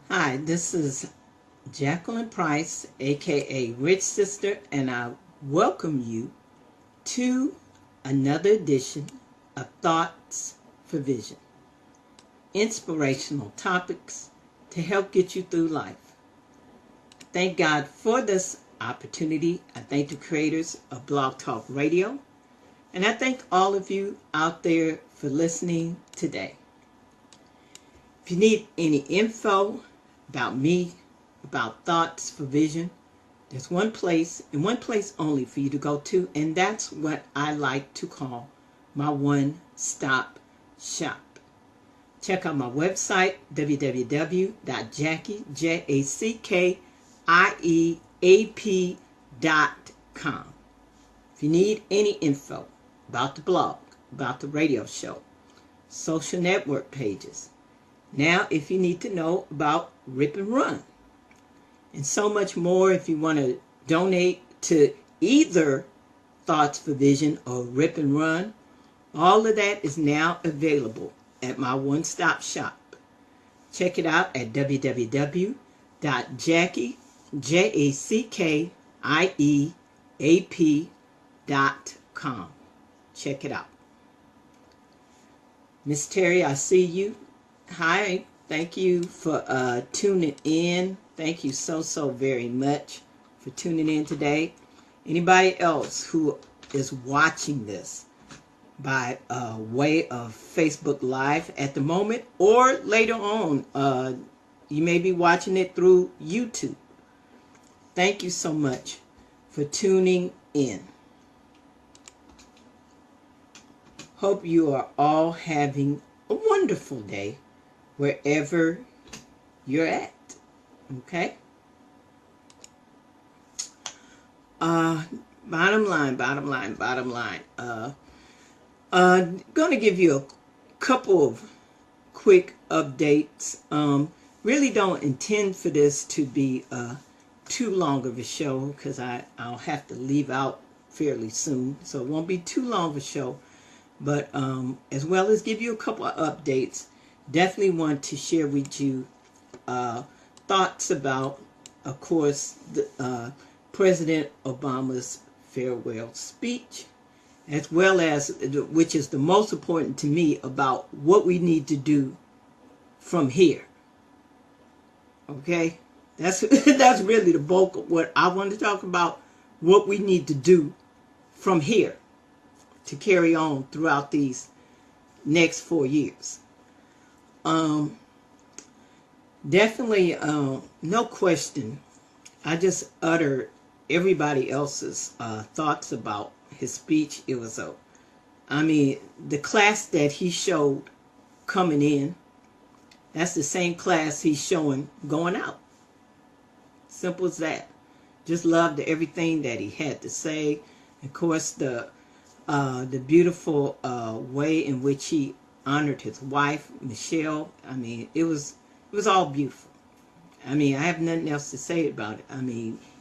Hi, this is Jacqueline Price, aka Rich Sister, and I welcome you to another edition of Thoughts for Vision. Inspirational topics to help get you through life. Thank God for this opportunity. I thank the creators of Blog Talk Radio, and I thank all of you out there for listening today. If you need any info about me, about Thoughts for Vision, there's one place and one place only for you to go to, and that's what I like to call my one-stop shop. Check out my website, www.JackieJackieAP.com. If you need any info about the blog, about the radio show, social network pages, now if you need to know about Rip and Run, and so much more, if you want to donate to either Thoughts for Vision or Rip and Run, all of that is now available at my one-stop shop. Check it out at www.JackieJackieAP.com. Check it out. Miss Terry, I see you. Hi, thank you for tuning in. Thank you so very much for tuning in today. Anybody else who is watching this by way of Facebook Live at the moment, or later on, you may be watching it through YouTube. Thank you so much for tuning in. Hope you are all having a wonderful day wherever you're at. Okay? Bottom line. Going to give you a couple of quick updates. Really don't intend for this to be too long of a show, because I'll have to leave out fairly soon. So it won't be too long of a show. But as well as give you a couple of updates, definitely want to share with you thoughts about, of course, President Obama's farewell speech, as well as, which is the most important to me, about what we need to do from here. Okay? That's really the bulk of what I want to talk about, what we need to do from here to carry on throughout these next 4 years. Definitely, no question. I just uttered everybody else's thoughts about his speech. It was the class that he showed coming in, that's the same class he's showing going out. Simple as that. Just loved everything that he had to say. Of course, the beautiful way in which he honored his wife, Michelle. It was all beautiful. I have nothing else to say about it.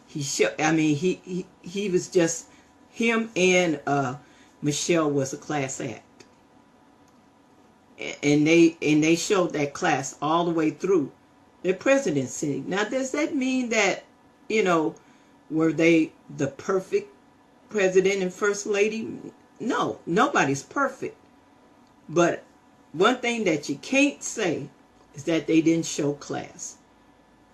He was just, him and Michelle was a class act. And they showed that class all the way through their presidency. Now, does that mean that, were they the perfect president and first lady? No, nobody's perfect. But one thing that you can't say is that they didn't show class.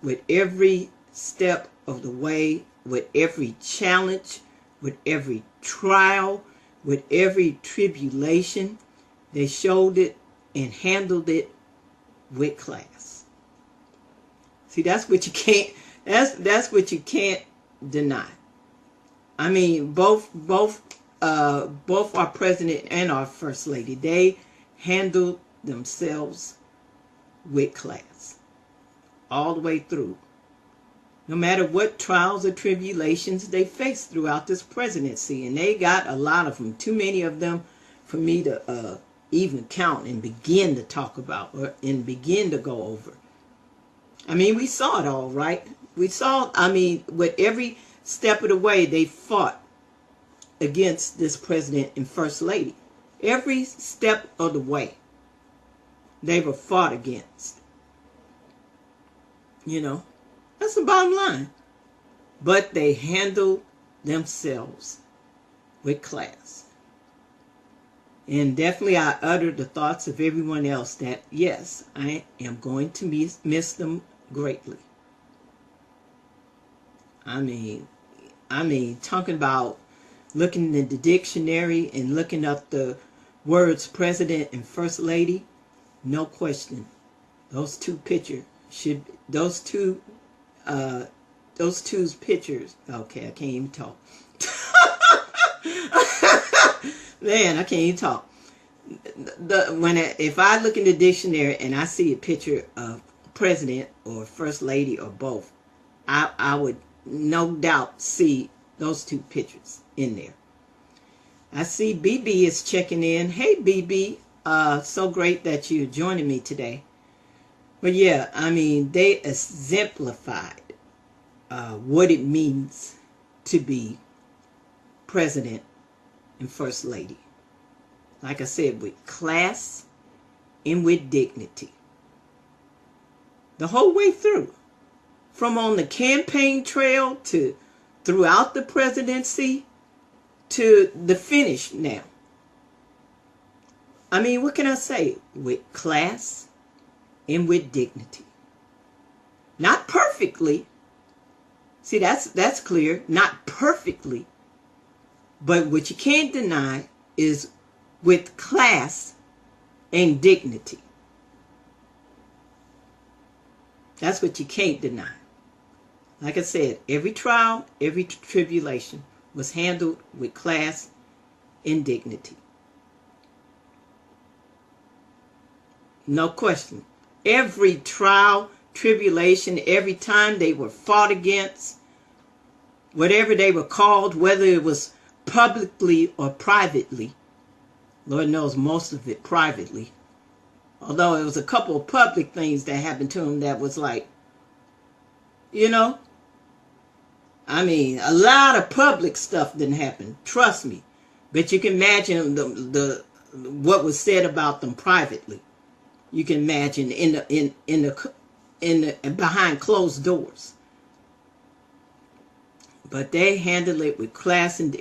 With every step of the way, with every challenge, with every trial, with every tribulation, they showed it and handled it with class. See, that's what you can't, that's what you can't deny. Both our president and our first lady, they handled themselves with class all the way through. No matter what trials or tribulations they faced throughout this presidency, and they got a lot of them, too many of them for me to even count and begin to talk about and begin to go over. We saw it all, right? We saw, with every step of the way, they fought against this president and first lady. Every step of the way, they were fought against. You know, that's the bottom line. But they handle themselves with class. And definitely I uttered the thoughts of everyone else that, yes, I am going to miss them greatly. I mean, talking about looking in the dictionary and looking up the words president and first lady, no question. Those two pictures should, those two's pictures, okay, I can't even talk. Man, I can't even talk. If I look in the dictionary and I see a picture of president or first lady or both, I would no doubt see those two pictures in there. I see BB is checking in. Hey BB, so great that you're joining me today. But yeah, I mean, they exemplified what it means to be president and first lady. Like I said, with class and with dignity. The whole way through. From on the campaign trail to throughout the presidency to the finish now. I mean, what can I say? With class and with dignity. Not perfectly. See, that's clear. Not perfectly. But what you can't deny is with class and dignity. That's what you can't deny. Like I said, every trial, every tribulation was handled with class and dignity. No question. Every trial, tribulation, every time they were fought against, whatever they were called, whether it was publicly or privately, Lord knows most of it privately. Although it was a couple of public things that happened to him that was like, you know, I mean, a lot of public stuff didn't happen. Trust me. But you can imagine the what was said about them privately. You can imagine in the behind closed doors. But they handled it with class and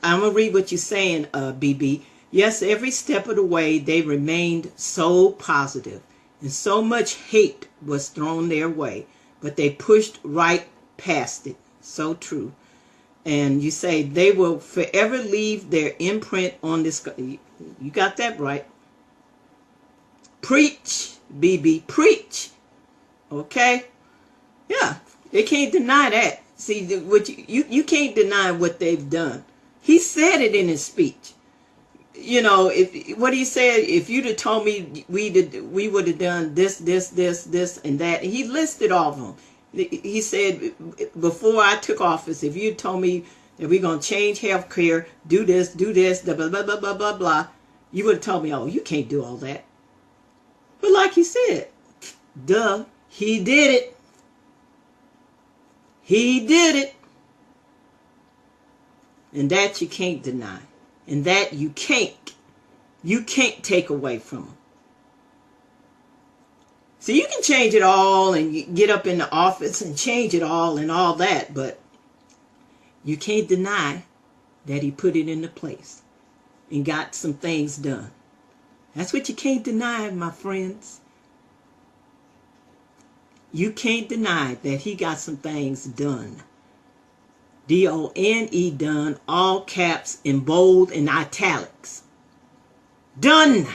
I'm gonna read what you're saying, BB. Yes, every step of the way they remained so positive, and so much hate was thrown their way, but they pushed right past it. So true. And you say they will forever leave their imprint on this. You got that right. Preach, BB, preach. Okay? Yeah, they can't deny that. See, what you can't deny what they've done. He said it in his speech. You know, what he said, if you'd have told me we would have done this, and that. He listed all of them. He said, before I took office, if you told me that we're going to change health care, do this, blah, blah, blah, blah, blah, blah, blah, you would have told me, oh, you can't do all that. But like he said, duh, he did it. He did it. And that you can't deny. And that you can't take away from him. So you can change it all and you get up in the office and change it all and all that, but you can't deny that he put it into place and got some things done. That's what you can't deny, my friends. You can't deny that he got some things done. D-O-N-E, done, all caps in bold and italics. Done.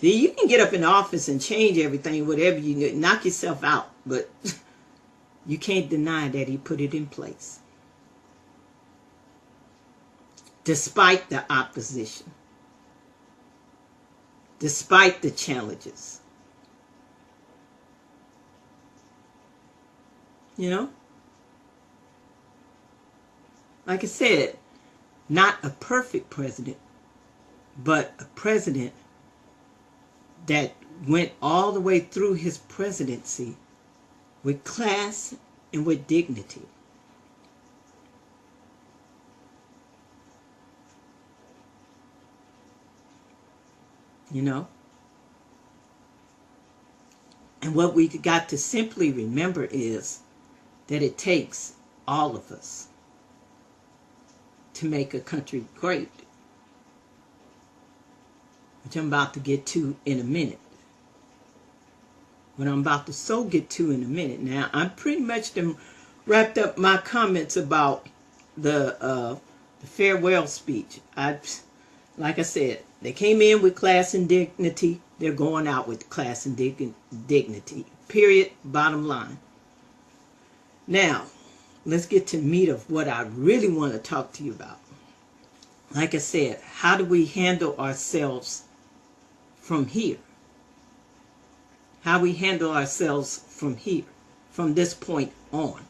See, you can get up in the office and change everything, whatever you knock yourself out, but you can't deny that he put it in place. Despite the opposition. Despite the challenges. You know? Like I said, not a perfect president, but a president that went all the way through his presidency with class and with dignity. You know? And what we got to simply remember is that it takes all of us to make a country great, which I'm about to get to in a minute. What I'm about to get to in a minute. Now, I'm pretty much wrapped up my comments about the farewell speech. Like I said, they came in with class and dignity. They're going out with class and dignity. Period. Bottom line. Now, let's get to the meat of what I really want to talk to you about. Like I said, how do we handle ourselves from here? How we handle ourselves from here, from this point on.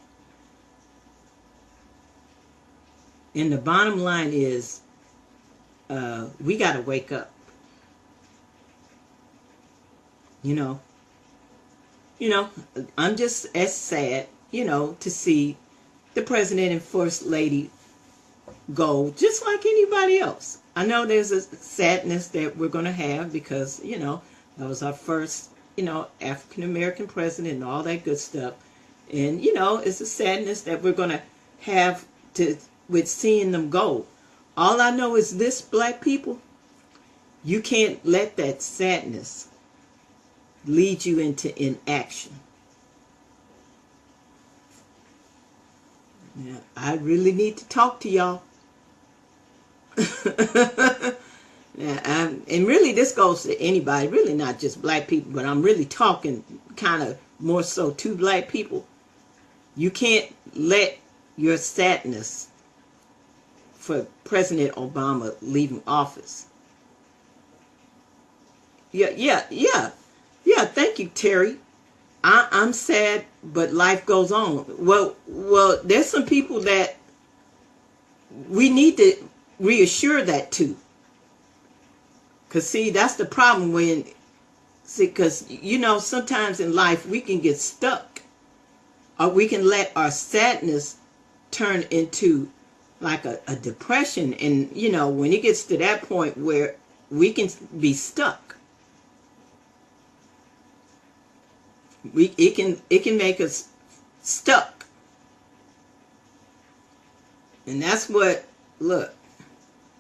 And the bottom line is, we got to wake up. You know, I'm just as sad, to see the president and first lady go, just like anybody else. I know there's a sadness that we're going to have because, that was our first, African-American president and all that good stuff. And, it's a sadness that we're going to have with seeing them go. All I know is this, black people, you can't let that sadness lead you into inaction. Now, I really need to talk to y'all. And really this goes to anybody, really not just black people, but I'm really talking kind of more so to black people. You can't let your sadness for President Obama leaving office. Yeah, thank you, Terry. I'm sad, but life goes on. Well, there's some people that we need to reassure that too. Because, see, that's the problem because, sometimes in life we can get stuck. Or we can let our sadness turn into like a depression. And, when it gets to that point where we can be stuck. It can make us stuck. And that's what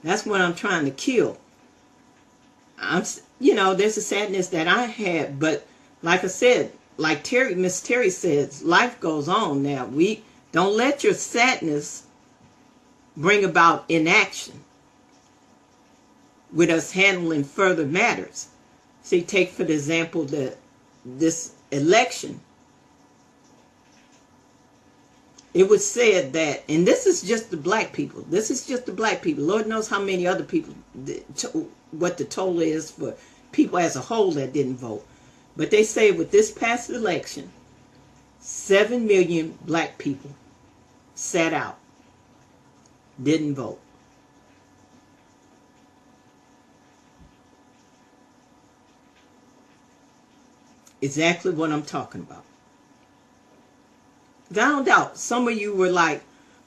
I'm trying to kill. There's a sadness that I had, but like I said, like Miss Terry says, life goes on. Now, we don't let your sadness bring about inaction with us handling further matters. See, take for example this election. It was said that, and this is just the black people. Lord knows how many other people, what the total is for people as a whole that didn't vote. But they say with this past election, 7 million black people sat out, didn't vote. Exactly what I'm talking about. I don't doubt some of you were like,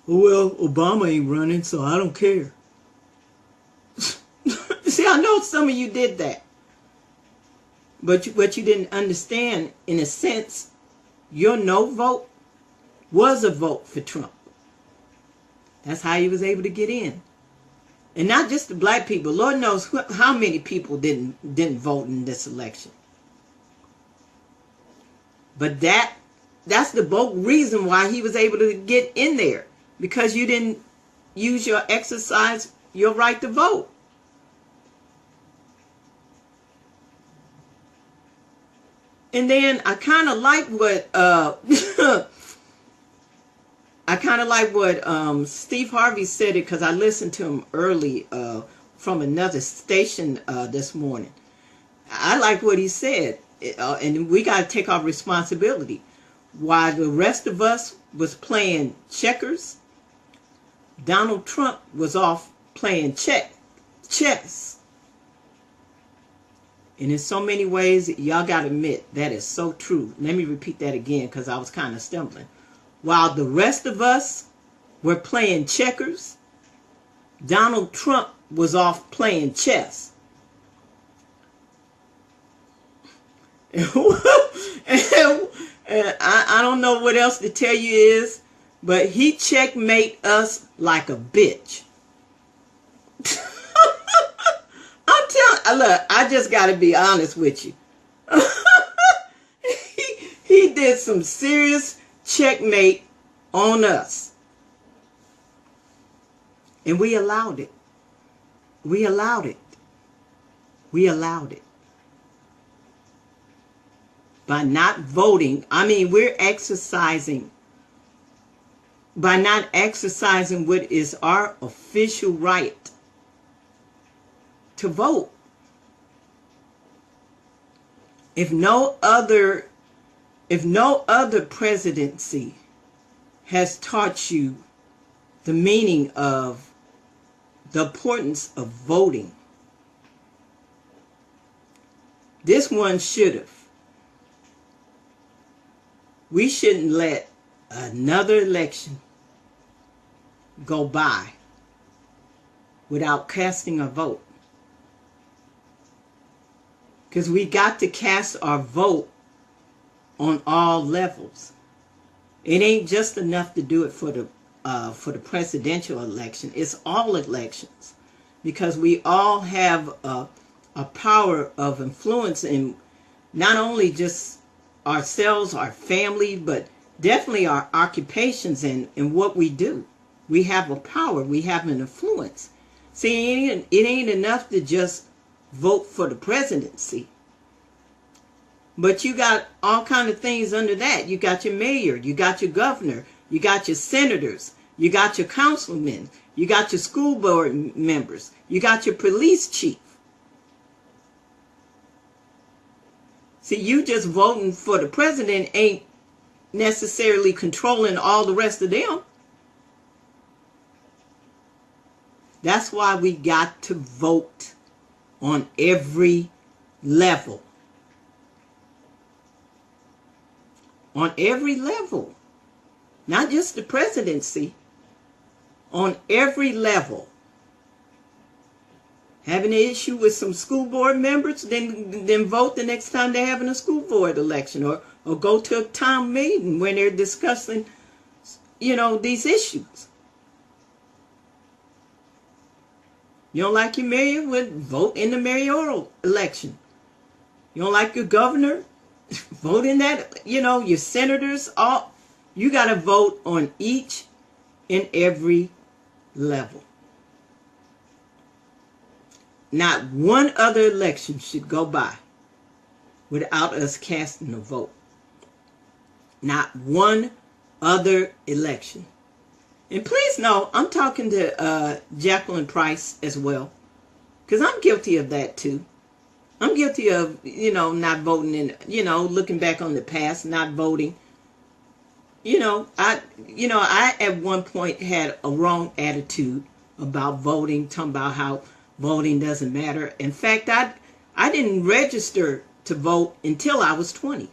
well, Obama ain't running, so I don't care. See, I know some of you did that. But what you didn't understand, in a sense, your no vote was a vote for Trump. That's how he was able to get in. And not just the black people. Lord knows how many people didn't vote in this election. But that's the bold reason why he was able to get in there. Because you didn't use your right to vote. And then I kind of like what Steve Harvey said it, because I listened to him early from another station this morning. I like what he said, and we got to take our responsibility. While the rest of us was playing checkers, Donald Trump was off playing chess. And in so many ways, y'all got to admit, that is so true. Let me repeat that again, because I was kind of stumbling. While the rest of us were playing checkers, Donald Trump was off playing chess. And I don't know what else to tell you is, but he checkmate us like a bitch. I'm telling, look, I just got to be honest with you. he did some serious checkmate on us. And we allowed it. We allowed it. We allowed it. By not voting, I mean, we're exercising, by not exercising what is our official right to vote. If no other presidency has taught you the meaning of the importance of voting, this one should have. We shouldn't let another election go by without casting a vote. Because we got to cast our vote on all levels. It ain't just enough to do it for the presidential election. It's all elections, because we all have a power of influence in not only just ourselves, our family, but definitely our occupations and what we do. We have a power. We have an influence. See, it ain't enough to just vote for the presidency. But you got all kind of things under that. You got your mayor, you got your governor, you got your senators, you got your councilmen, you got your school board members, you got your police chief. See, you just voting for the president ain't necessarily controlling all the rest of them. That's why we got to vote on every level. On every level. Not just the presidency. On every level. Having an issue with some school board members, then vote the next time they're having a school board election, or go to a town meeting when they're discussing, these issues. You don't like your mayor? Well, vote in the mayoral election. You don't like your governor? Vote in that, your senators. You got to vote on each and every level. Not one other election should go by without us casting a vote. Not one other election. And please know, I'm talking to Jacqueline Price as well, because I'm guilty of that too. I'm guilty of, not voting and, looking back on the past, not voting. I at one point had a wrong attitude about voting, talking about how voting doesn't matter. In fact, I didn't register to vote until I was 20.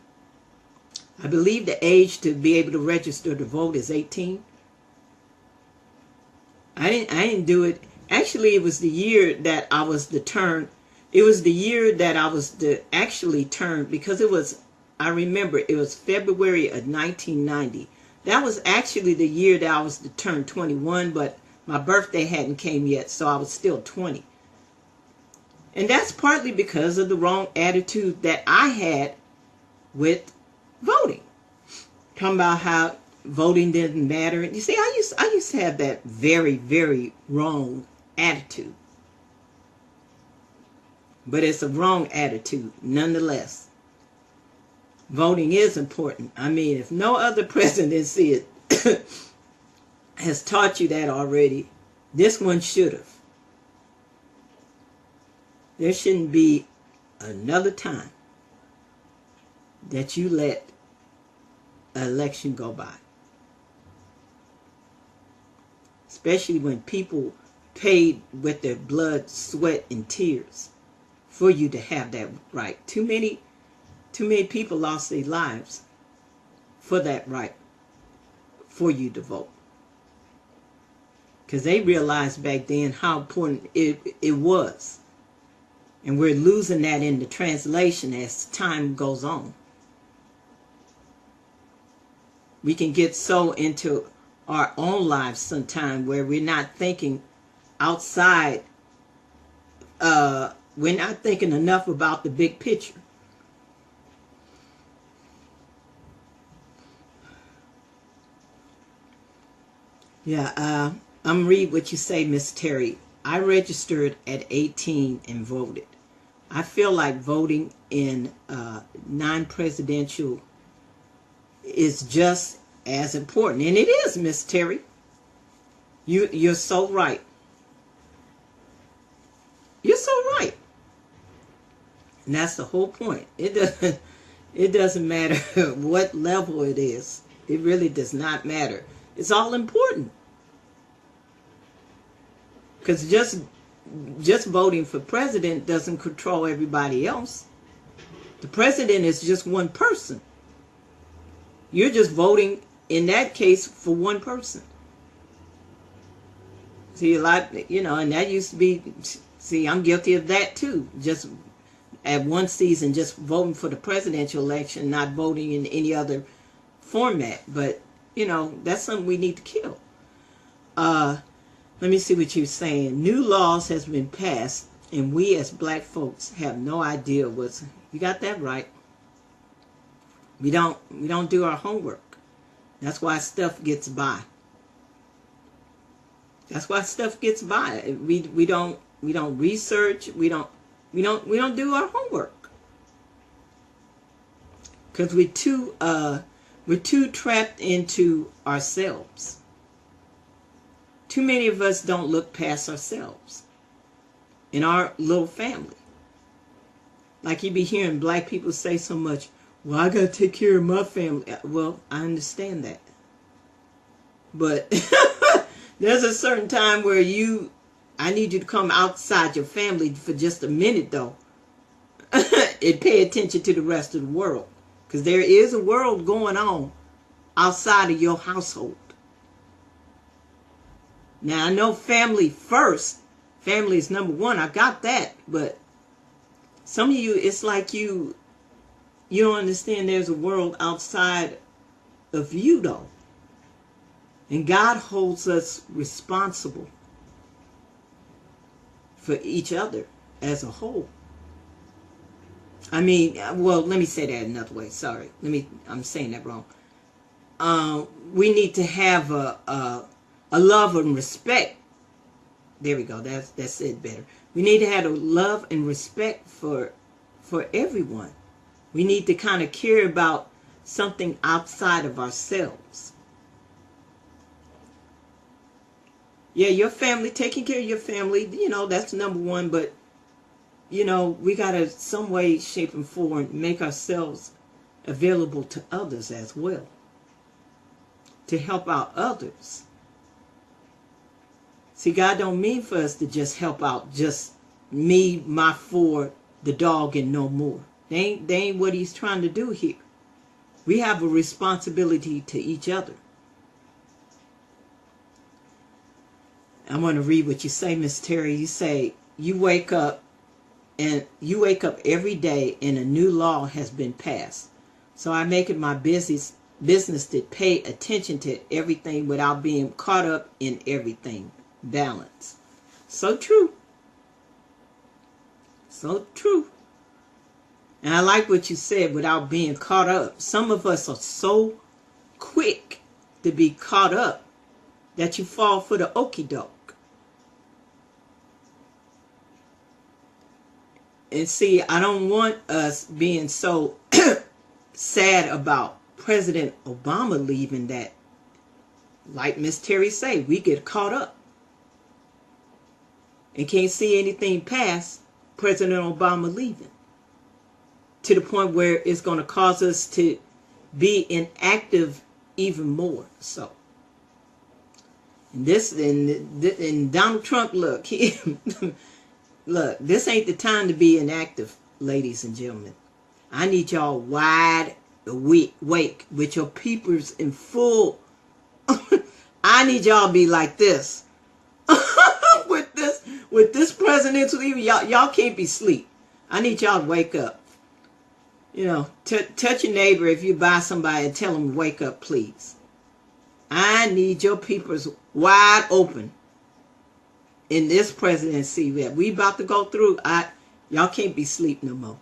I believe the age to be able to register to vote is 18. I didn't do it. Actually, it was the year that I was the turn. It was the year that I was actually turned, because I remember it was February of 1990. That was actually the year that I was to turn 21, but my birthday hadn't came yet, so I was still 20. And that's partly because of the wrong attitude that I had with voting. Talking about how voting didn't matter. And you see, I used to have that very, very wrong attitude. But it's a wrong attitude nonetheless. Voting is important. I mean, if no other presidency has taught you that already, this one should have. There shouldn't be another time that you let an election go by. Especially when people paid with their blood, sweat, and tears for you to have that right. Too many people lost their lives for that right, for you to vote. Because they realized back then how important it was. And we're losing that in the translation as time goes on. We can get so into our own lives sometime where we're not thinking outside. We're not thinking enough about the big picture. Yeah, I'm read what you say, Miss Terry. I registered at 18 and voted. I feel like voting in non-presidential is just as important, and it is, Miss Terry. You're so right. You're so right, and that's the whole point. It doesn't matter what level it is. It really does not matter. It's all important, because just voting for president doesn't control everybody else. The president is just one person. You're just voting in that case for one person. See, a lot, and that used to be, see, I'm guilty of that too. Just at one season, just voting for the presidential election, not voting in any other format. But, that's something we need to kill. Let me see what you're saying. New laws has been passed, and we as black folks have no idea what's. You got that right. We don't do our homework. That's why stuff gets by. That's why stuff gets by. We don't research. We don't do our homework, because we're too trapped into ourselves. Too many of us don't look past ourselves in our little family. Like you be hearing black people say so much, well, I got to take care of my family. Well, I understand that. But there's a certain time where I need you to come outside your family for just a minute, though. And pay attention to the rest of the world. Because there is a world going on outside of your household. Now, I know family first. Family is number one. I got that. But some of you, it's like you don't understand there's a world outside of you, though. And God holds us responsible for each other as a whole. I mean, well, let me say that another way. Sorry. I'm saying that wrong. We need to have a love and respect. There we go. That's it better. We need to have a love and respect for everyone. We need to kind of care about something outside of ourselves. Yeah, your family, taking care of your family, that's number one. But, we got to some way, shape, and form make ourselves available to others as well. To help out others. See, God don't mean for us to just help out just me, my four, the dog, and no more. They ain't what he's trying to do here. We have a responsibility to each other. I'm going to read what you say, Miss Terry. You say, you wake up every day and a new law has been passed. So I make it my business to pay attention to everything without being caught up in everything. Balance. So true. So true. And I like what you said, without being caught up. Some of us are so quick to be caught up that you fall for the okie doke. And see, I don't want us being so sad about President Obama leaving that, like Miss Terry say, we get caught up and can't see anything past President Obama leaving, to the point where it's going to cause us to be inactive even more. So, and Donald Trump, look, look, this ain't the time to be inactive, ladies and gentlemen. I need y'all wide awake with your peepers in full. I need y'all to be like this. with this presidential leaving, y'all can't be asleep. I need y'all to wake up. You know, touch your neighbor if you buy somebody and tell them, wake up, please. I need your peoples wide open in this presidency that we about to go through. Y'all can't be asleep no more.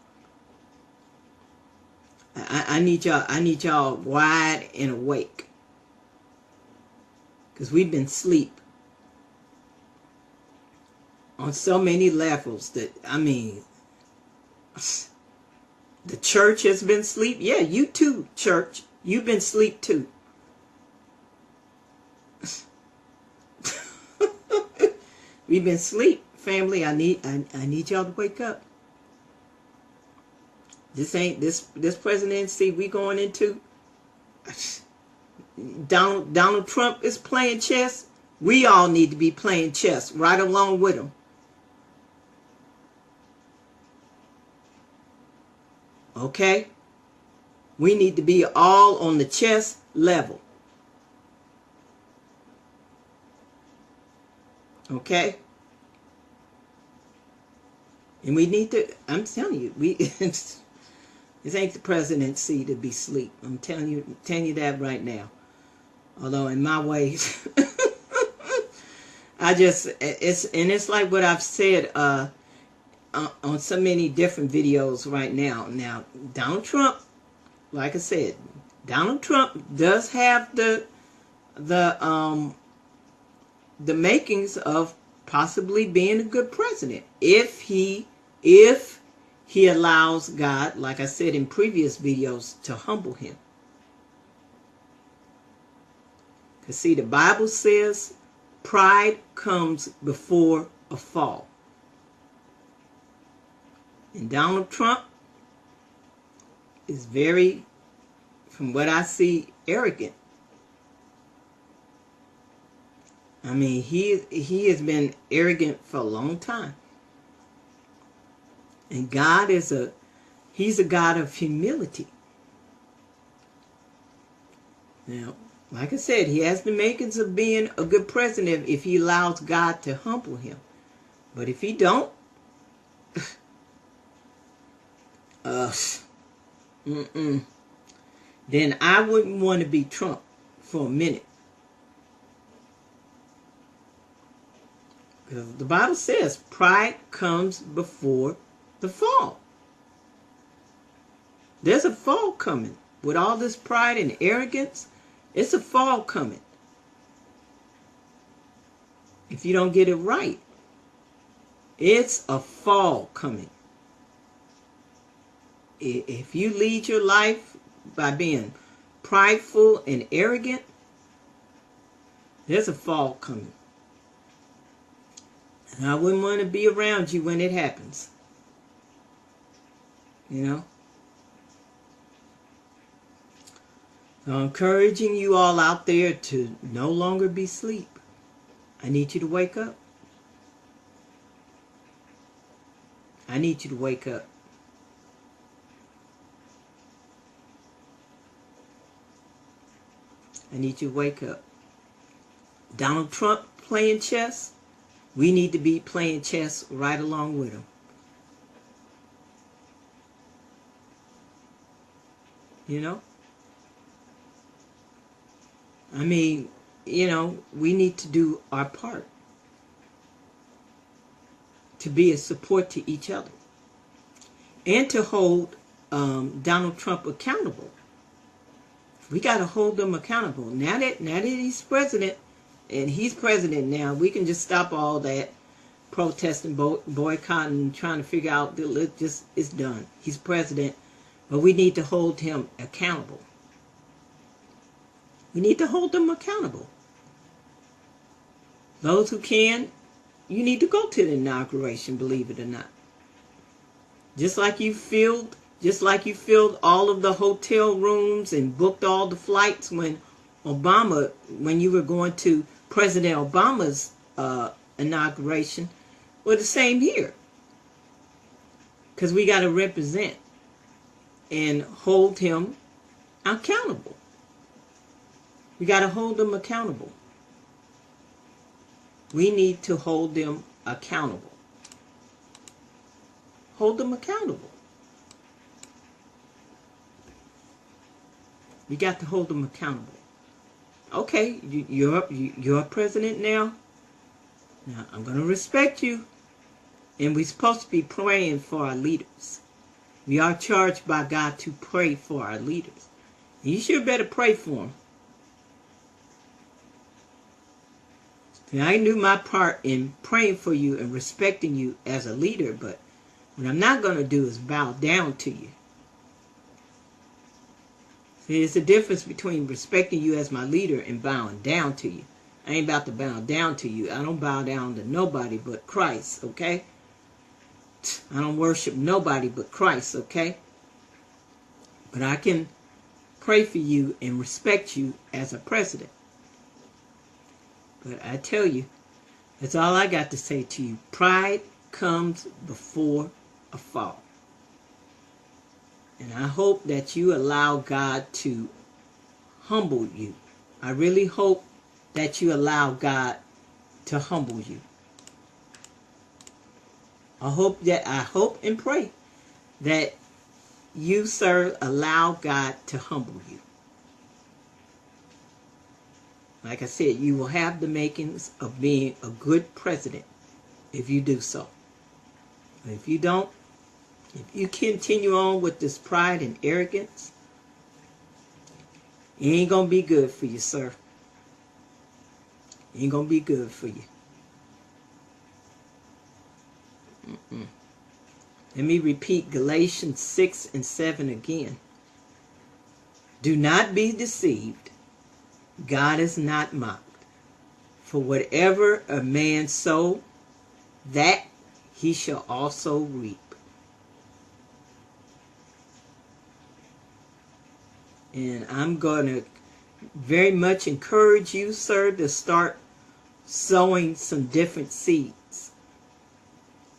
I need y'all wide and awake. Because we've been asleep on so many levels that, I mean, the church has been asleep. Yeah, you too, church. You've been asleep too. We've been asleep, family. I need y'all to wake up. This ain't this presidency we going into. Donald Trump is playing chess. We all need to be playing chess right along with him. Okay? We need to be all on the chess level. Okay? And we need to, I'm telling you, this ain't the presidency to be asleep. I'm telling you that right now. Although in my ways, it's like what I've said on so many different videos right now. Now, Donald Trump, like I said, Donald Trump does have the makings of possibly being a good president if he allows God, like I said in previous videos, to humble him. Because see, the Bible says pride comes before a fall. And Donald Trump is very, from what I see, arrogant. I mean, he has been arrogant for a long time. And God he's a God of humility. Now, like I said, he has the makings of being a good president if he allows God to humble him. But if he don't, then I wouldn't want to be Trump for a minute. Because the Bible says pride comes before the fall. There's a fall coming. With all this pride and arrogance, it's a fall coming. If you don't get it right, it's a fall coming. If you lead your life by being prideful and arrogant, there's a fall coming. And I wouldn't want to be around you when it happens. You know? So I'm encouraging you all out there to no longer be asleep. I need you to wake up. I need you to wake up. I need you to wake up. Donald Trump playing chess. We need to be playing chess right along with him. You know? I mean, you know, we need to do our part to be a support to each other and to hold Donald Trump accountable. We got to hold them accountable. Now that he's president, and he's president now, we can just stop all that protesting, boycotting, trying to figure out, it's done. He's president, but we need to hold him accountable. We need to hold them accountable. Those who can, you need to go to the inauguration, believe it or not. Just like you filled all of the hotel rooms and booked all the flights when you were going to President Obama's inauguration. Well, the same here. Because we got to represent and hold him accountable. We got to hold them accountable. We need to hold them accountable. Hold them accountable. We got to hold them accountable. Okay, you're president now. Now, I'm going to respect you. And we're supposed to be praying for our leaders. We are charged by God to pray for our leaders. You sure better pray for them. Now, I do my part in praying for you and respecting you as a leader, but what I'm not going to do is bow down to you. See, there's a difference between respecting you as my leader and bowing down to you. I ain't about to bow down to you. I don't bow down to nobody but Christ, okay? I don't worship nobody but Christ, okay? But I can pray for you and respect you as a president. But I tell you, that's all I got to say to you. Pride comes before a fall. And I hope that you allow God to humble you. I really hope that you allow God to humble you. I hope and pray that you, sir, allow God to humble you. Like I said, you will have the makings of being a good president if you do so. If you don't, if you continue on with this pride and arrogance, it ain't going to be good for you, sir. It ain't going to be good for you. Let me repeat Galatians 6 and 7 again. Do not be deceived. God is not mocked. For whatever a man sow, that he shall also reap. And I'm going to very much encourage you, sir, to start sowing some different seeds.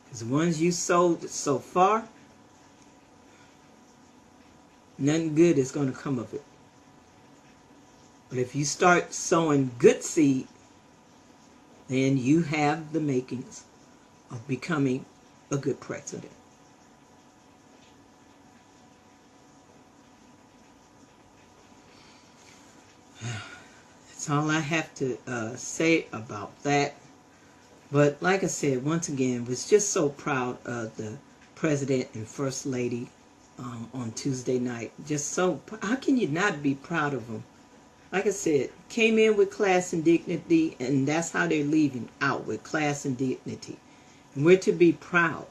Because the ones you sowed so far, nothing good is going to come of it. But if you start sowing good seed, then you have the makings of becoming a good president. That's all I have to say about that. But like I said, once again, was just so proud of the President and First Lady on Tuesday night. Just so, how can you not be proud of them? Like I said, came in with class and dignity, and that's how they're leaving out, with class and dignity. And we're to be proud.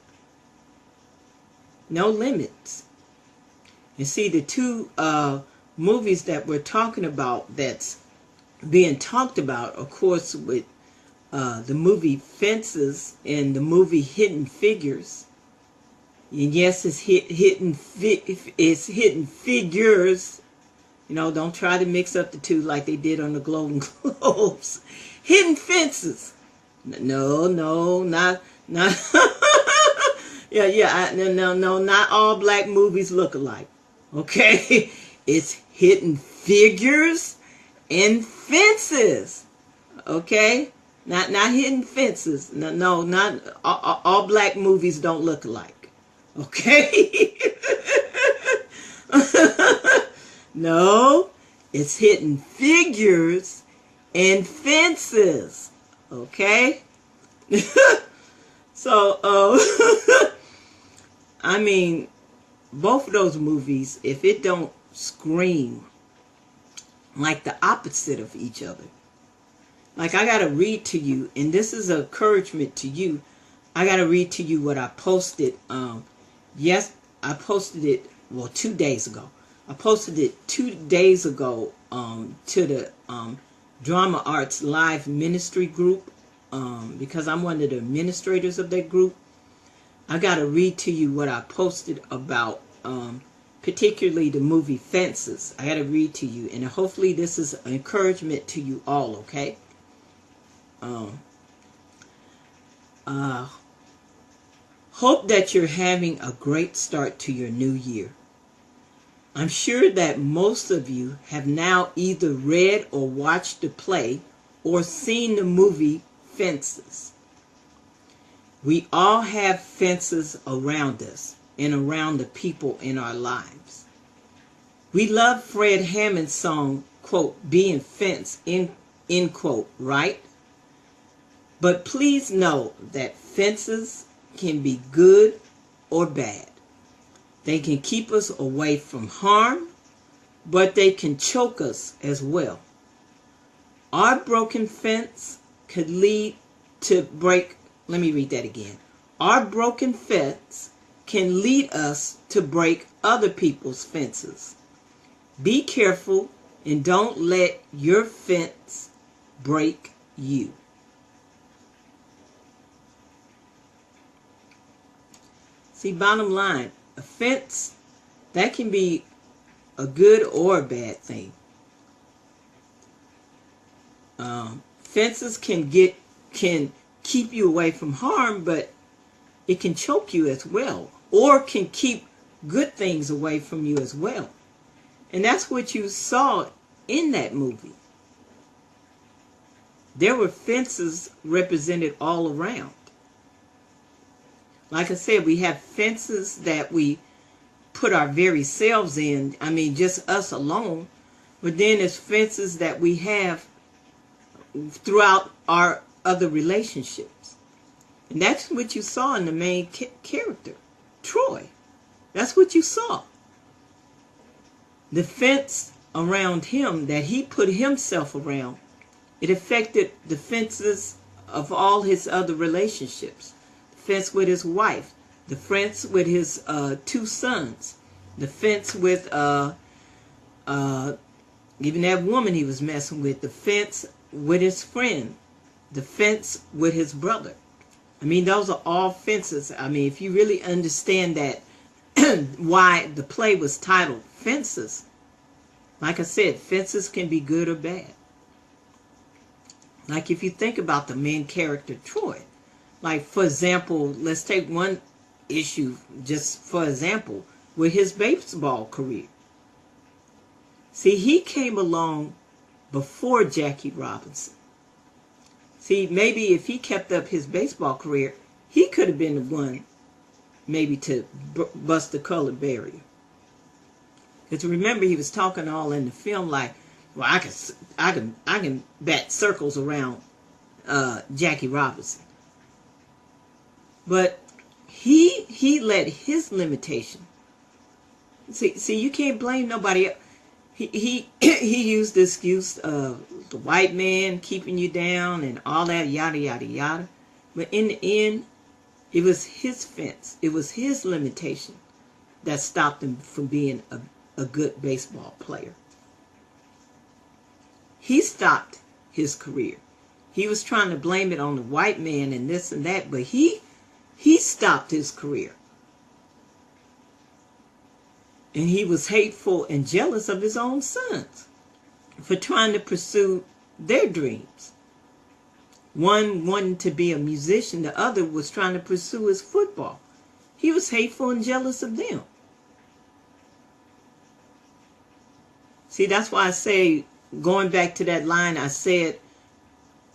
No limits. And see, the two movies that we're talking about that's being talked about, of course, with the movie Fences and the movie Hidden Figures. And yes, it's hidden figures. You know, don't try to mix up the two like they did on the Golden Globes. Hidden Fences. No, not. No, not all black movies look alike. Okay, it's Hidden Figures and Fences. Okay, not Hidden Fences. No, not all black movies don't look alike. Okay. No, it's Hidden Figures and Fences. Okay? So, I mean, both of those movies, if it don't scream like the opposite of each other. Like, I got to read to you, and this is an encouragement to you. I got to read to you what I posted. Yes, I posted it, 2 days ago. I posted it 2 days ago to the Drama Arts Live Ministry group because I'm one of the administrators of that group. I got to read to you what I posted about particularly the movie Fences. I got to read to you, and hopefully this is an encouragement to you all, okay? Hope that you're having a great start to your new year. I'm sure that most of you have now either read or watched the play or seen the movie Fences. We all have fences around us and around the people in our lives. We love Fred Hammond's song, quote, being fenced, end quote, right? But please know that fences can be good or bad. They can keep us away from harm, but they can choke us as well. Our broken fence could lead to break. Let me read that again. Our broken fence can lead us to break other people's fences. Be careful and don't let your fence break you. See, bottom line, a fence, that can be a good or a bad thing. Fences can keep you away from harm, but it can choke you as well, or can keep good things away from you as well. And that's what you saw in that movie. There were fences represented all around. Like I said, we have fences that we put our very selves in. I mean, just us alone. But then there's fences that we have throughout our other relationships. And that's what you saw in the main character, Troy. That's what you saw. The fence around him that he put himself around, it affected the fences of all his other relationships. The fence with his wife, the fence with his 2 sons, the fence with even that woman he was messing with, the fence with his friend, the fence with his brother. I mean, those are all fences. I mean, if you really understand that, why the play was titled Fences, like I said, fences can be good or bad. Like if you think about the main character, Troy, like for example, let's take one issue just for example, with his baseball career. See, he came along before Jackie Robinson. See, maybe if he kept up his baseball career, he could have been the one maybe to bust the color barrier. Because remember, he was talking all in the film like, well, I can bat circles around Jackie Robinson. But he let his limitation. See, you can't blame nobody else. He used the excuse of the white man keeping you down and all that, yada, yada, yada. But in the end, it was his fence. It was his limitation that stopped him from being a good baseball player. He stopped his career. He was trying to blame it on the white man and this and that, but he stopped his career. And he was hateful and jealous of his own sons for trying to pursue their dreams. One wanted to be a musician, the other was trying to pursue his football. He was hateful and jealous of them. See, that's why I say, going back to that line, I said,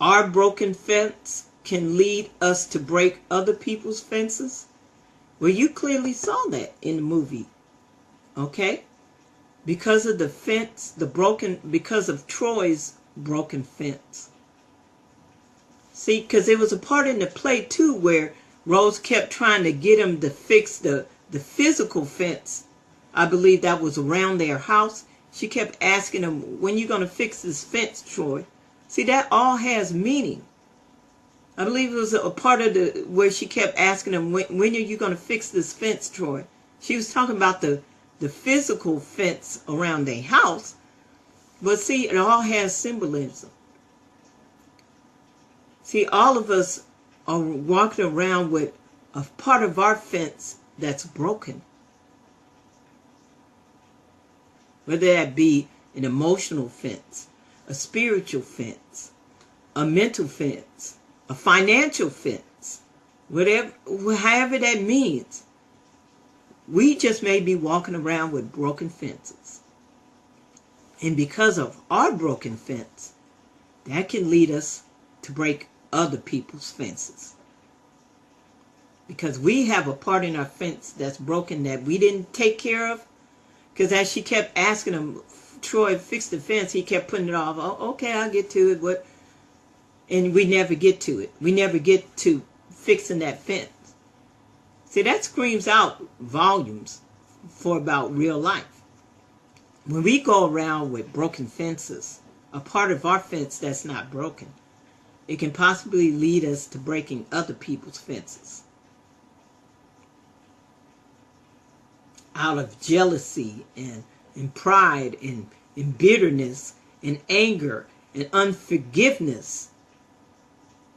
our broken fence can lead us to break other people's fences. Well, you clearly saw that in the movie. Okay? Because of the fence, because of Troy's broken fence. See, because there was a part in the play too where Rose kept trying to get him to fix the physical fence. I believe that was around their house. She kept asking him, when you going to fix this fence, Troy? See, that all has meaning. I believe it was a part of where she kept asking him, when are you going to fix this fence, Troy? She was talking about the physical fence around their house. But see, it all has symbolism. See, all of us are walking around with a part of our fence that's broken. Whether that be an emotional fence, a spiritual fence, a mental fence, a financial fence, however that means. We just may be walking around with broken fences. And because of our broken fence, that can lead us to break other people's fences. Because we have a part in our fence that's broken that we didn't take care of. Because as she kept asking him, Troy, fix the fence, he kept putting it off. Oh, okay, I'll get to it. What? And we never get to it. We never get to fixing that fence. See, that screams out volumes for about real life. When we go around with broken fences, a part of our fence that's not broken, it can possibly lead us to breaking other people's fences. Out of jealousy and pride and bitterness and anger and unforgiveness.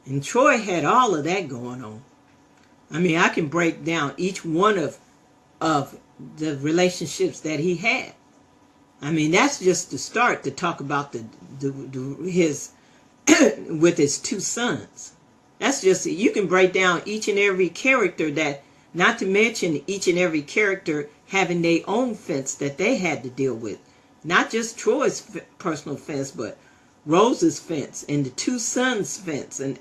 And Troy had all of that going on. I mean, I can break down each one of the relationships that he had. I mean, that's just the start to talk about his with his two sons. That's just, you can break down each and every character, that, not to mention each and every character having their own fence that they had to deal with. Not just Troy's personal fence, but Rose's fence and the two sons' fence, and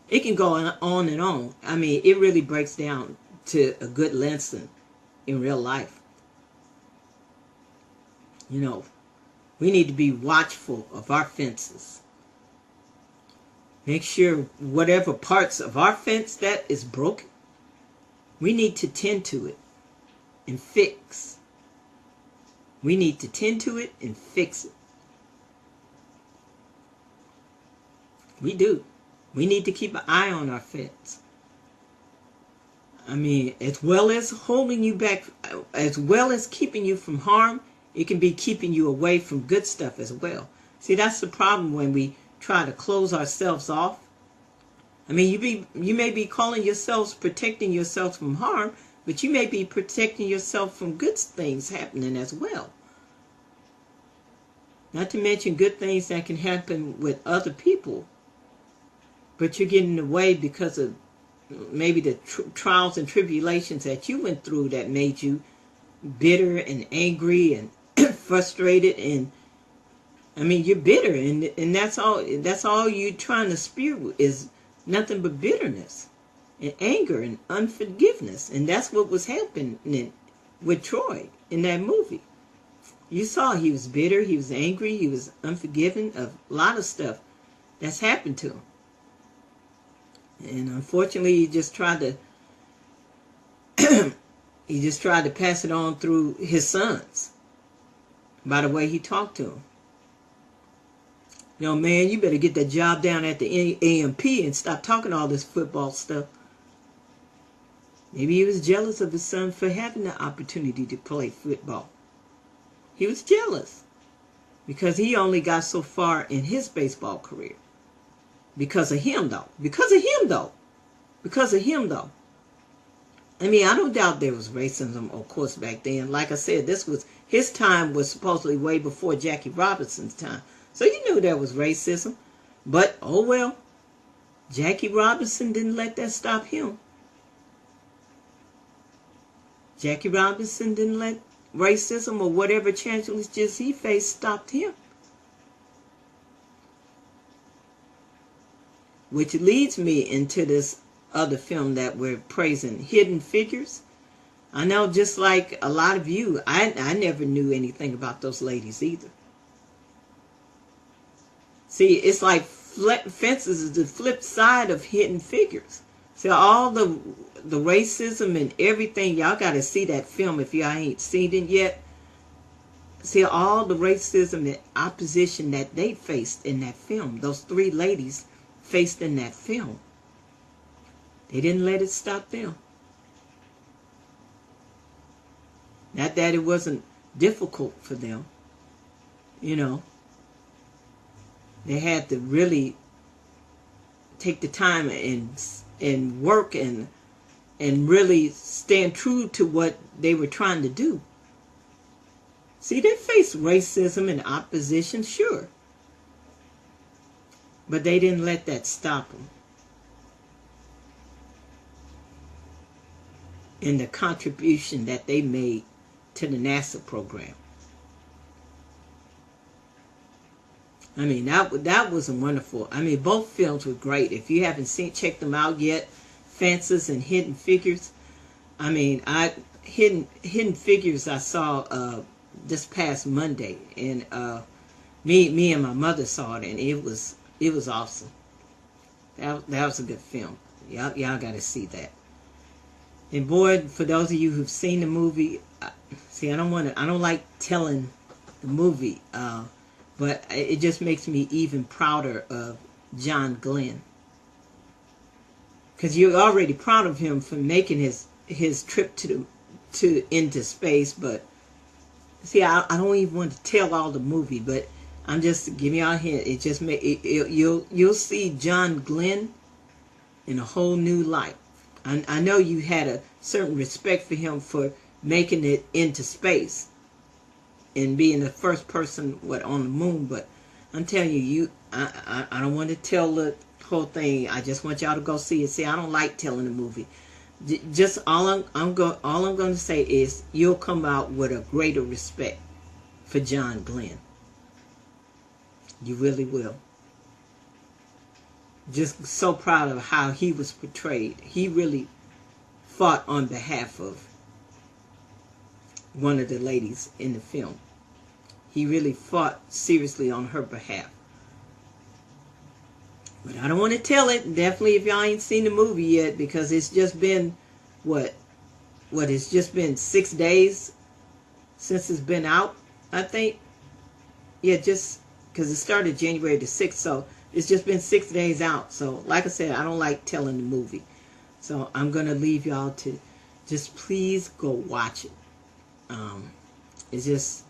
it can go on and on. I mean, it really breaks down to a good lesson in real life. You know, we need to be watchful of our fences. Make sure whatever parts of our fence that is broken, we need to tend to it and fix. We need to tend to it and fix it. We do. We need to keep an eye on our fence. I mean, as well as holding you back, as well as keeping you from harm, it can be keeping you away from good stuff as well. See, that's the problem when we try to close ourselves off. I mean, you may be calling yourselves protecting yourself from harm, but you may be protecting yourself from good things happening as well. Not to mention good things that can happen with other people. But you're getting away because of maybe the trials and tribulations that you went through that made you bitter and angry and frustrated. And I mean, you're bitter, and that's all you're trying to spew is nothing but bitterness and anger and unforgiveness. And that's what was happening with Troy in that movie. You saw he was bitter, he was angry, he was unforgiving of a lot of stuff that's happened to him. And unfortunately, he just tried to pass it on through his sons by the way he talked to them. You know, man, you better get that job down at the AMP and stop talking all this football stuff. Maybe he was jealous of his son for having the opportunity to play football. He was jealous because he only got so far in his baseball career. Because of him, though. Because of him, though. Because of him, though. I mean, I don't doubt there was racism, of course, back then. Like I said, his time was supposedly way before Jackie Robinson's time. So you knew there was racism. But, oh well, Jackie Robinson didn't let that stop him. Jackie Robinson didn't let racism or whatever challenges he faced stopped him. Which leads me into this other film that we're praising, Hidden Figures. I know, just like a lot of you, I never knew anything about those ladies either. See, it's like Fences is the flip side of Hidden Figures. So all the racism and everything, y'all got to see that film if y'all ain't seen it yet. See all the racism and opposition that they faced in that film. Those three ladies faced in that film. They didn't let it stop them. Not that it wasn't difficult for them. You know, they had to really take the time and work and really stand true to what they were trying to do. See, they faced racism and opposition, sure. But they didn't let that stop them. In the contribution that they made to the NASA program. I mean, that was a wonderful. I mean, both films were great. If you haven't checked them out yet, Fences and Hidden Figures. I mean, Hidden Figures I saw this past Monday, and me and my mother saw it, and it was awesome. That was a good film. Y'all got to see that. And boy, for those of you who've seen the movie, see, I don't like telling the movie, but it just makes me even prouder of John Glenn, because you're already proud of him for making his trip into space. But see, I don't even want to tell all the movie, but I'm just giving y'all a hint. It just you'll see John Glenn in a whole new light. I know you had a certain respect for him for making it into space and being the first person on the moon, but I'm telling you, I don't want to tell the whole thing. I just want y'all to go see it. See, I don't like telling the movie. Just all I'm going to say is you'll come out with a greater respect for John Glenn. You really will. Just so proud of how he was portrayed. He really fought on behalf of one of the ladies in the film. He really fought seriously on her behalf. But I don't want to tell it. Definitely if y'all ain't seen the movie yet, because it's just been, it's just been 6 days since it's been out, I think. Yeah, just because it started January the 6th, so it's just been 6 days out. So, like I said, I don't like telling the movie. So, I'm going to leave y'all to just please go watch it. It's just,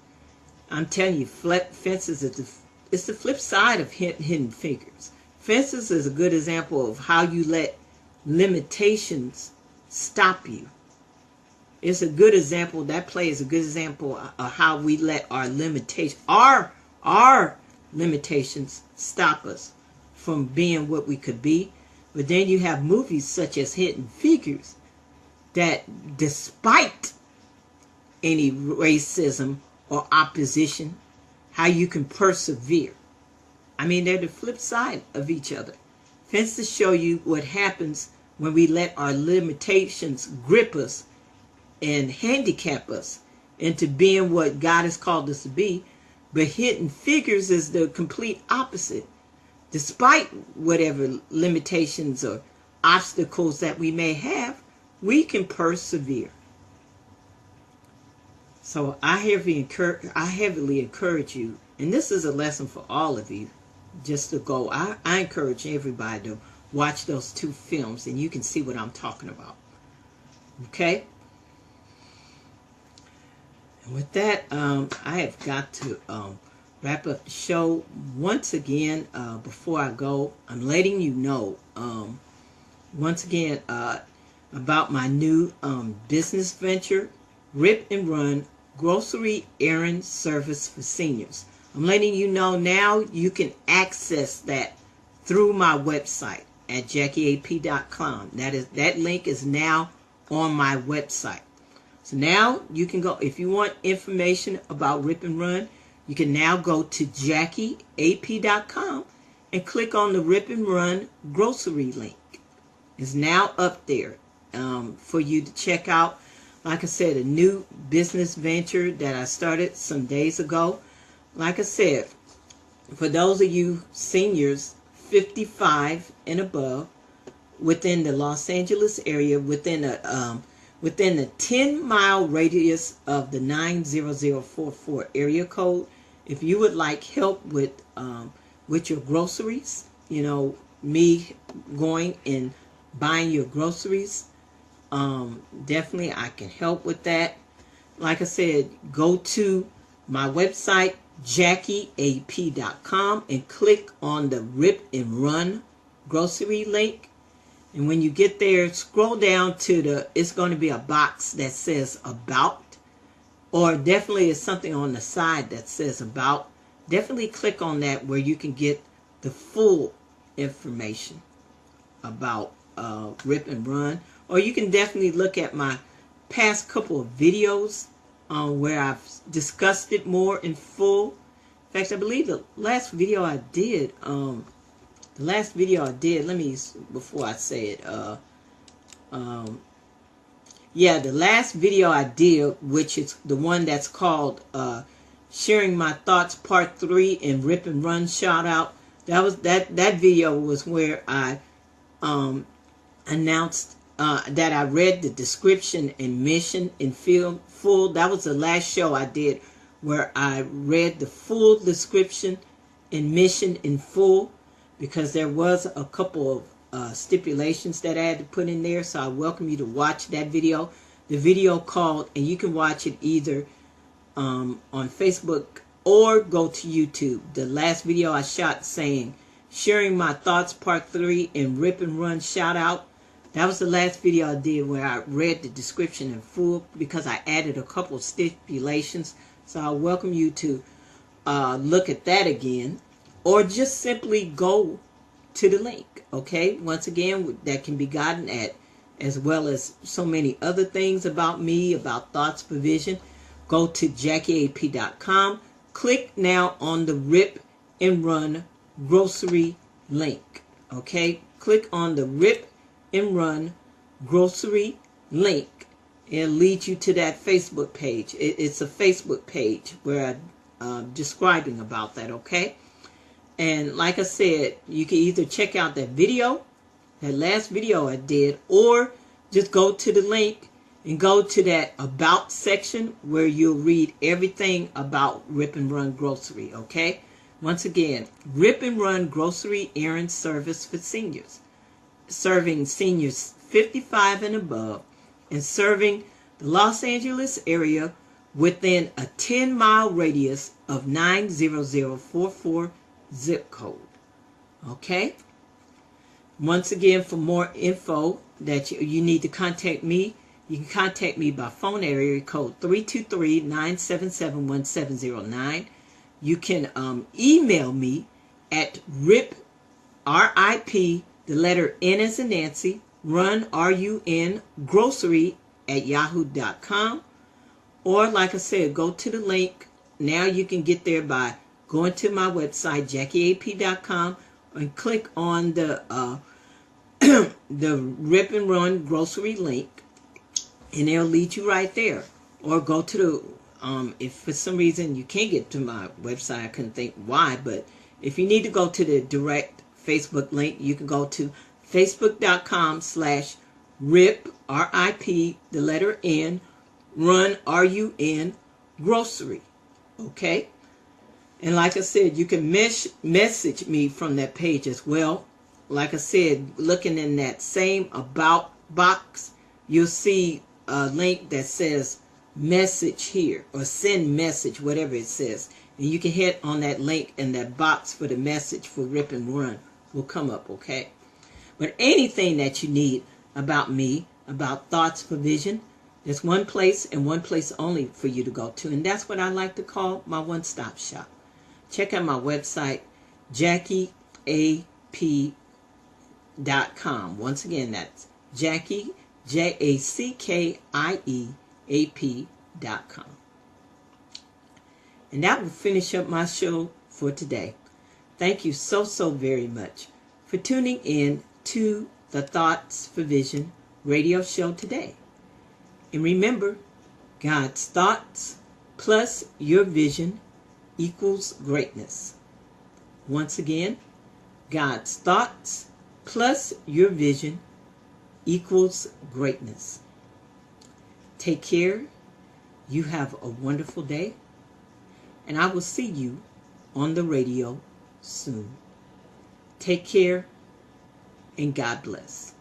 I'm telling you, Fences it's the flip side of Hidden Figures. Fences is a good example of how you let limitations stop you. It's a good example. That play is a good example of how we let our limitations, our limitations stop us from being what we could be. But then you have movies such as Hidden Figures that, despite any racism or opposition, how you can persevere. I mean, they're the flip side of each other. Fences show you what happens when we let our limitations grip us and handicap us into being what God has called us to be. But Hidden Figures is the complete opposite. Despite whatever limitations or obstacles that we may have, we can persevere. So I heavily encourage you, and this is a lesson for all of you, just to go. I encourage everybody to watch those two films, and you can see what I'm talking about. Okay? And with that, I have got to wrap up the show. Once again, before I go, I'm letting you know, once again, about my new business venture, Rip and Run Grocery Errand Service for Seniors. I'm letting you know now you can access that through my website at JackieAP.com. That link is now on my website. So now you can go, if you want information about Rip and Run, you can now go to JackieAP.com and click on the Rip and Run grocery link. It's now up there for you to check out. Like I said, a new business venture that I started some days ago. Like I said, for those of you seniors 55 and above within the Los Angeles area, within a 10-mile radius of the 90044 area code, if you would like help with your groceries, you know, me going and buying your groceries, definitely I can help with that. Like I said, go to my website, JackieAP.com, and click on the Rip and Run grocery link. And when you get there, scroll down to it's going to be a box that says About, or definitely it's something on the side that says About. Definitely click on that where you can get the full information about Rip and Run. Or you can definitely look at my past couple of videos where I've discussed it more in full. In fact, I believe the last video I did, let me, before I say it, Yeah, the last video I did, which is the one that's called Sharing My Thoughts Part 3 and Rip and Run Shout Out. That video was where I announced that I read the description and mission in full. That was the last show I did where I read the full description and mission in full, because there was a couple of stipulations that I had to put in there. So I welcome you to watch that video. The video called, and you can watch it either on Facebook or go to YouTube. The last video I shot saying Sharing My Thoughts Part 3 and Rip and Run Shout Out. That was the last video I did where I read the description in full, because I added a couple of stipulations. So I welcome you to look at that again, or just simply go to the link. Okay, once again, that can be gotten at, as well as so many other things about me, about Thoughts for Vision. Go to JackieAP.com. Click now on the Rip and Run grocery link. Okay, click on the Rip and Run grocery link. It'll lead you to that Facebook page. It's a Facebook page where I'm describing about that. Okay, and like I said, you can either check out that video, that last video I did, or just go to the link and go to that About section where you'll read everything about Rip and Run Grocery. Okay, once again, Rip and Run Grocery Errand Service for Seniors, serving seniors 55 and above, and serving the Los Angeles area within a 10-mile radius of 90044 zip code. Okay, once again, for more info that you need to contact me, you can contact me by phone, area code 323-977-1709. You can email me at RIP, the letter N as in Nancy, run, RUN, grocery at yahoo.com. Or like I said, go to the link. Now you can get there by going to my website, JackieAP.com, and click on the the Rip and Run grocery link, and it'll lead you right there. Or go to the if for some reason you can't get to my website, I couldn't think why, but if you need to go to the direct Facebook link, you can go to facebook.com/RIP, RIP, the letter N, run, RUN, grocery. Okay, and like I said, you can message me from that page as well. Like I said, looking in that same About box, you'll see a link that says message here, or send message, whatever it says. And you can hit on that link, and that box for the message for Rip and Run will come up. Okay, but anything that you need about me, about Thoughts for Vision, there's one place and one place only for you to go to, and that's what I like to call my one-stop shop. Check out my website, JackieAP.com. Once again, that's Jackie, JackieAP.com. And that will finish up my show for today. Thank you so very much for tuning in to the Thoughts for Vision radio show today. And remember, God's thoughts plus your vision equals greatness. Once again, God's thoughts plus your vision equals greatness. Take care. You have a wonderful day. And I will see you on the radio soon. Take care, and God bless.